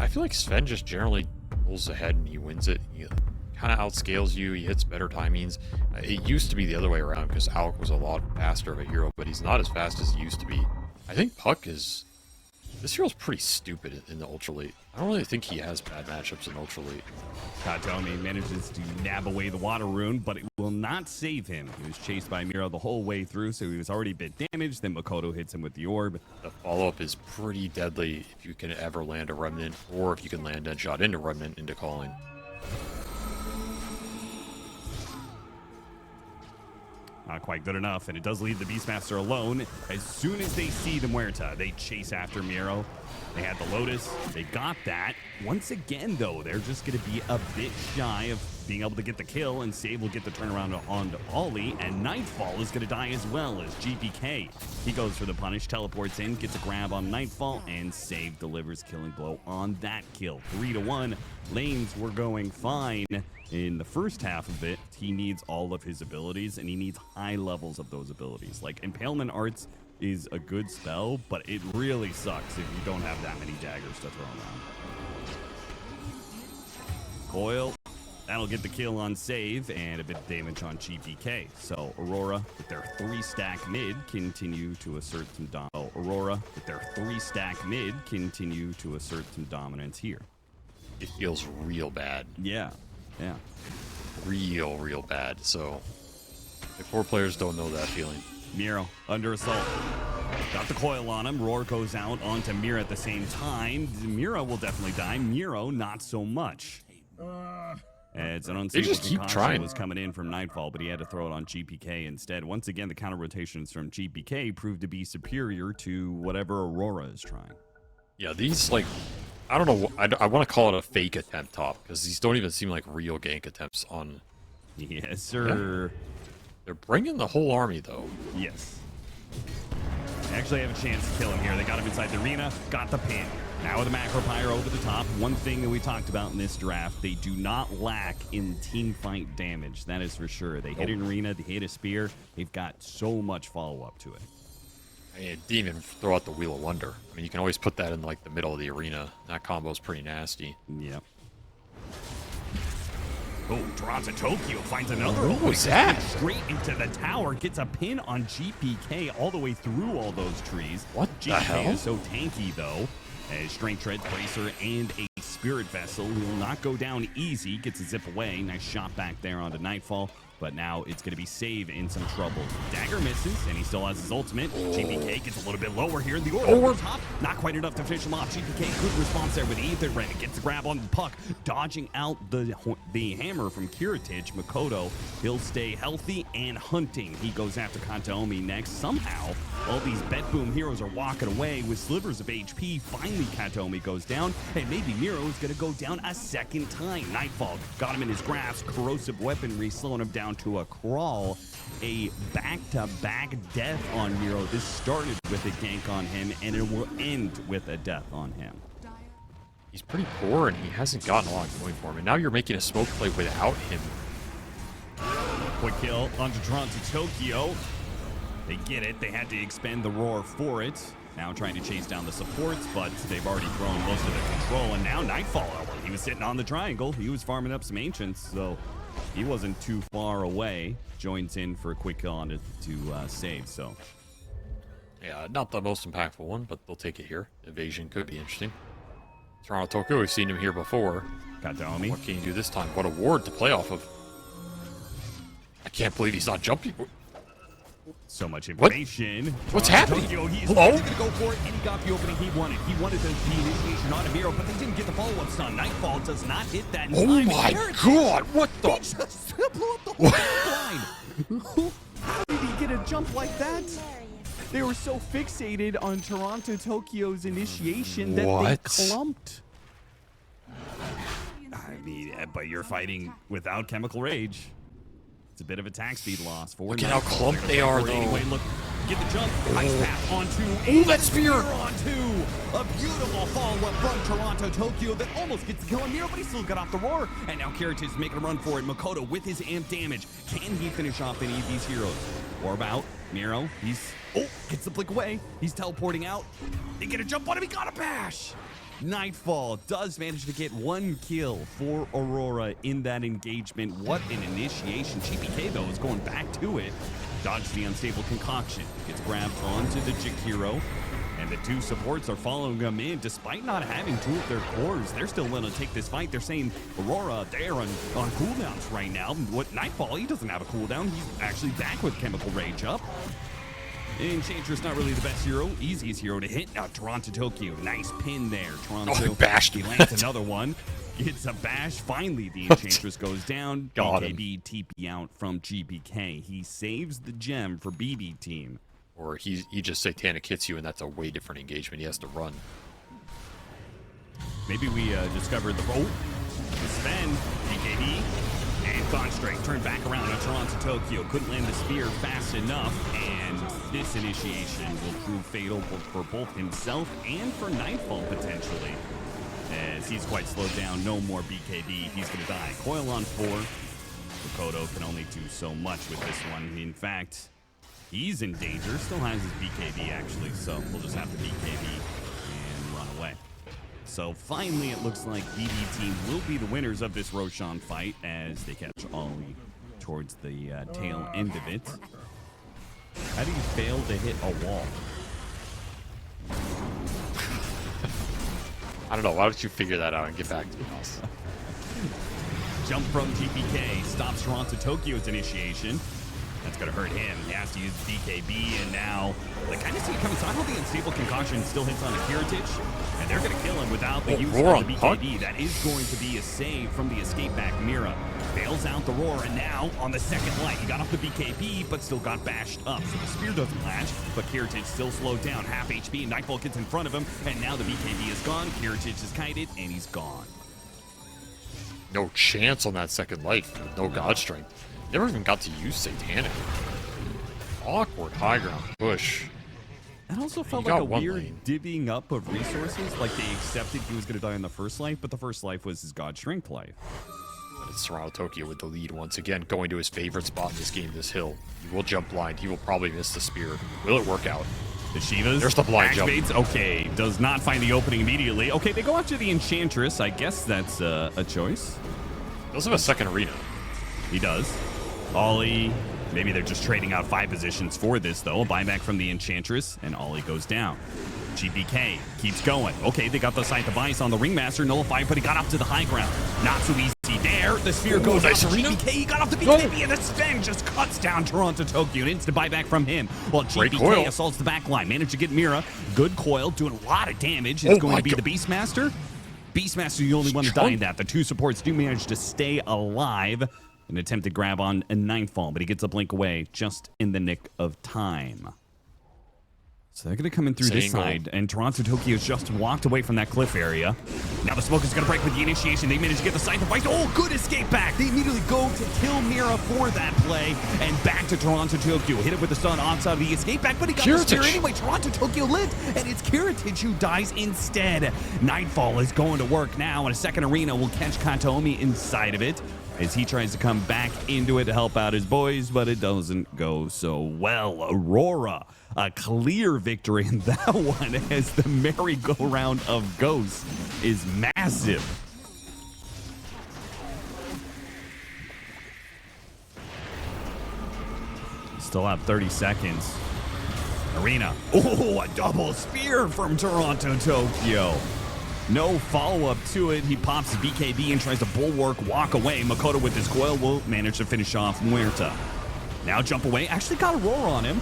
I feel like Sven just generally pulls ahead and he wins it. He kind of outscales you. He hits better timings. It used to be the other way around because Alec was a lot faster of a hero, but he's not as fast as he used to be. I think Puck is... This hero's pretty stupid in the Ultra Late. I don't really think he has bad matchups in Ultra Late. Katomi manages to nab away the water rune, but it will not save him. He was chased by Miro the whole way through, so he was already a bit damaged. Then Makoto hits him with the orb. The follow-up is pretty deadly if you can ever land a Remnant, or if you can land a shot into Remnant into calling. Not quite good enough, and it does leave the Beastmaster alone. As soon as they see the Muerta, they chase after Miro. They had the Lotus. They got that. Once again, though, they're just going to be a bit shy of being able to get the kill, and Save will get the turnaround on Ollie, and Nightfall is going to die as well as GPK. He goes for the punish, teleports in, gets a grab on Nightfall, and Save delivers killing blow on that kill. 3-1. Lanes were going fine. In the first half of it, he needs all of his abilities, and he needs high levels of those abilities. Like, Impalement Arts is a good spell, but it really sucks if you don't have that many daggers to throw around. Coil, that'll get the kill on Save, and a bit of damage on GPK. So, Aurora, with their 3-stack mid, continue to assert some dominance here. It feels real bad. Yeah. Yeah. Real bad. So, the core players don't know that feeling. Miro under assault. Got the coil on him. Roar goes out onto Miro at the same time. Miro will definitely die. Miro, not so much. It's an unstable concussion was coming in from Nightfall, but he had to throw it on GPK instead. Once again, the counter rotations from GPK proved to be superior to whatever Aurora is trying. Yeah, these, like... I don't know, I want to call it a fake attempt top, because these don't even seem like real gank attempts on... Yes, sir. Yeah. They're bringing the whole army, though. Yes. They actually have a chance to kill him here. They got him inside the arena, got the pin. Now with a Macro Pyro over the top, one thing that we talked about in this draft, they do not lack in team fight damage. That is for sure. They hit an arena, they hit a spear. They've got so much follow-up to it. I mean, it didn't even throw out the Wheel of Wonder. I mean, you can always put that in, like, the middle of the arena. That combo's pretty nasty. Yep. Oh, Toronto Tokyo finds another. What was that? Straight into the tower, gets a pin on GPK all the way through all those trees. What the hell? GPK is so tanky, though. As Strength Tread, Bracer, and a Spirit Vessel will not go down easy. Gets a zip away. Nice shot back there onto Nightfall. But now it's going to be Save in some trouble. Dagger misses, and he still has his ultimate. GPK gets a little bit lower here. The orb top, not quite enough to finish him off. GPK, good response there with the Ether Ray. Gets the grab on the Puck, dodging out the hammer from Kiritich. Makoto, he'll stay healthy and hunting. He goes after Kataomi next. Somehow, all these Bet Boom heroes are walking away with slivers of HP. Finally, Kataomi goes down, and maybe Miro is going to go down a second time. Nightfall got him in his grasp. Corrosive weaponry slowing him down to a crawl. A back-to-back death on Miro. This started with a gank on him, and it will end with a death on him. He's pretty poor, and he hasn't gotten a lot going for him. And now you're making a smoke play without him. Quick kill onto Toronto Tokyo. They get it. They had to expend the Roar for it. Now trying to chase down the supports, but they've already thrown most of the control. And now Nightfall. He was sitting on the triangle. He was farming up some Ancients, so he wasn't too far away. Joins in for a quick kill on to Save, so. Yeah, not the most impactful one, but they'll take it here. Evasion could be interesting. Toronto Tokyo, we've seen him here before. Kataomi. What can you do this time? What a ward to play off of. I can't believe he's not jumping. So much information. What's happening? Tokyo, he's Hello? going to go for it, and he got the opening he wanted. He wanted the initiation on a Miro, but they didn't get the follow-up stun. Nightfall does not hit that. Oh my god, what the? He just blew up the whole line. How did he get a jump like that? They were so fixated on Toronto Tokyo's initiation that they clumped. I mean, but you're fighting without Chemical Rage. It's a bit of attack speed loss for Look at how clumped they are, though. Anyway, look, get the jump. Ice path onto. Oh, that spear! Onto a beautiful follow-up from Toronto Tokyo that almost gets the kill on Miro, but he still got off the roar. And now Kiritich is making a run for it. Makoto with his amp damage. Can he finish off any of these heroes? Orb out. Miro, he's. Oh, gets the blink away. He's teleporting out. They get a jump on him. He got a bash. Nightfall does manage to get 1 kill for Aurora in that engagement. What an initiation. GPK, though, is going back to it. Dodges the unstable concoction. Gets grabbed onto the Jakiro. And the 2 supports are following him in. Despite not having 2 of their cores, they're still willing to take this fight. They're saying, Aurora, they're on cooldowns right now. What Nightfall, he doesn't have a cooldown. He's actually back with Chemical Rage up. Enchantress not really the best hero. Easiest hero to hit. Now Toronto Tokyo. Nice pin there. Toronto bashed he him. lands another one. It's a bash. Finally, the Enchantress goes down. Got him. BKB TP out from GPK. He saves the gem for BB team. Or he just satanic hits you, and that's a way different engagement. He has to run. Maybe we discovered the Sven, BKB, and Thunstrike turned back around on Toronto Tokyo. Couldn't land the spear fast enough, and this initiation will prove fatal for both himself and for Nightfall potentially. As he's quite slowed down, no more BKB. He's going to die. Coil on 4. Makoto can only do so much with this one. In fact, he's in danger. Still has his BKB, actually, so we'll just have to BKB and run away. So finally, it looks like BB team will be the winners of this Roshan fight as they catch Ollie towards the tail end of it. How do you fail to hit a wall? I don't know. Why don't you figure that out and get back to us? Jump from GPK stops Toronto Tokyo's initiation. That's going to hurt him. He has to use BKB, and now they kind of see it coming. So I hope the unstable concoction still hits on the Heritage, and they're going to kill him without the use of the BKB. That is going to be a save from the escape back Mira. Bails out the roar, and now on the second light, he got off the BKB, but still got bashed up. So the spear doesn't latch, but Heritage still slowed down. Half HP, Nightfall gets in front of him, and now the BKB is gone. Heritage is kited, and he's gone. No chance on that second light. No God Strength. Never even got to use Satanic. Awkward high ground push. It also felt like a weird divvying up of resources. Like they accepted he was going to die on the first life, but the first life was his God Strength life. But it's Toronto Tokyo with the lead once again, going to his favorite spot in this game, this hill. He will jump blind. He will probably miss the spear. Will it work out? The Shivas. There's the blind jump. Okay, does not find the opening immediately. Okay, they go after the Enchantress. I guess that's a choice. He does have a second arena. He does. Ollie, maybe they're just trading out 5 positions for this, though. A buyback from the Enchantress, and Ollie goes down. GPK keeps going. Okay, they got the Scythe of Ice on the Ringmaster, nullified, but he got up to the high ground. Not so easy there. The spear goes nice off. arena. GPK, he got off the BKB, and the Sven just cuts down Toronto Tokyo. An instant buyback from him. While GPK assaults the back line. Managed to get Mira. Good coil, doing a lot of damage. It's going to be the Beastmaster. Beastmaster, the only one to die in that. The 2 supports do manage to stay alive. An attempt to grab on a Nightfall, but he gets a blink away just in the nick of time. So they're going to come in through this side, and Toronto Tokyo's just walked away from that cliff area. Now the smoke is going to break with the initiation. They manage to get the Scythe of Ice. Oh, good escape back. They immediately go to kill Mira for that play, and back to Toronto Tokyo. Hit it with the stun outside of the escape back, but he got the spear anyway. Toronto Tokyo lived, and it's Heritage who dies instead. Nightfall is going to work now, and a second arena will catch Katomi inside of it, as he tries to come back into it to help out his boys, but it doesn't go so well. Aurora, a clear victory in that one, as the merry-go-round of Ghosts is massive. Still have 30 seconds. Arena. Oh, a double spear from Toronto Tokyo. No follow-up to it. He pops the BKB and tries to bulwark, walk away. Makoto with his coil will manage to finish off Muerta. Now jump away. Actually got a roar on him.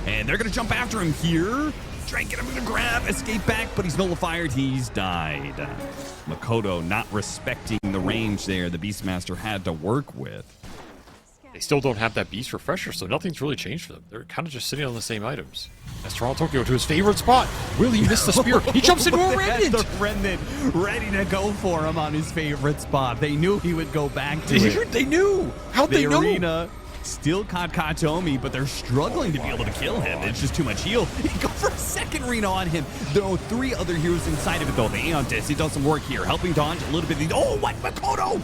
And they're going to jump after him here. Try and get him to grab, escape back, but he's nullified. He's died. Makoto not respecting the range there the Beastmaster had to work with. They still don't have that Beast Refresher, so nothing's really changed for them. They're kind of just sitting on the same items. As Toronto Tokyo to his favorite spot. Will he miss the spear? He jumps into a Remnant! The Remnant ready to go for him on his favorite spot. They knew he would go back to it. They knew! How'd they know? The arena still caught Katomi, but they're struggling to be able to kill him. It's just too much heal. He go for a second arena on him. There are 3 other heroes inside of it, though. The Aeon Disc, it doesn't work here. Helping dodge a little bit. Oh, what? Makoto!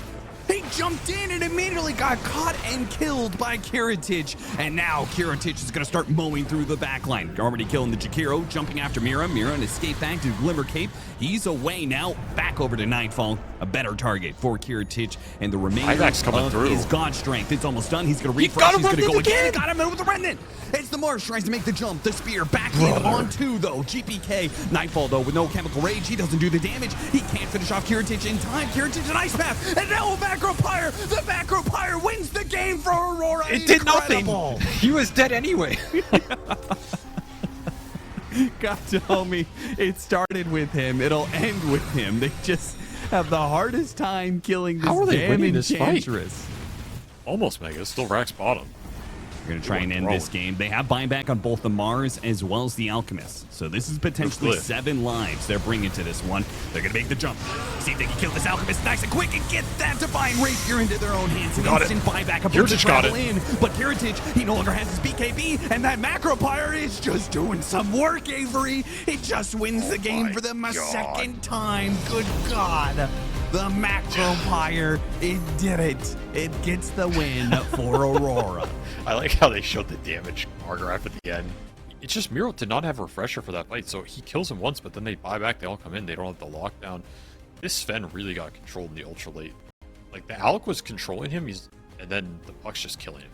He jumped in and immediately got caught and killed by Kiritich. And now Kiritich is going to start mowing through the backline. Already killing the Jakiro, jumping after Mira. Mira and escape back to Glimmer Cape. He's away now, back over to Nightfall. A better target for Kiritich, and the remainder of his God Strength. It's almost done. He's going to refresh. He's going to go again. He got him with the Remnant. It's the Marsh, tries to make the jump. The Spear back in on two, though. GPK. Nightfall, though, with no Chemical Rage. He doesn't do the damage. He can't finish off Kiritich in time. Kiritich an Ice Path, and now a Macro Pyre. The Macro Pyre wins the game for Aurora. It did nothing. He was dead anyway. God tell me, it started with him. It'll end with him. They just have the hardest time killing this damn Enchantress. Almost Mega, still racks bottom. We're going to try and end this game. They have buyback on both the Mars as well as the Alchemist. So this is potentially 7 lives they're bringing to this one. They're going to make the jump. See if they can kill this Alchemist nice and quick and get that Divine Rapier into their own hands. An instant buyback of the travel in. But Kiritich, he no longer has his BKB, and that Macro Pyre is just doing some work, Avery. It just wins the game for them a second time. Good God. The Macro Pyre, it did it. It gets the win for Aurora. I like how they showed the damage bar graph at the end. It's just Miro did not have a refresher for that fight, so he kills him once, but then they buy back, they all come in, they don't have the lockdown. This Sven really got controlled in the ultra late. Like, the Alec was controlling him, and then the Puck's just killing him.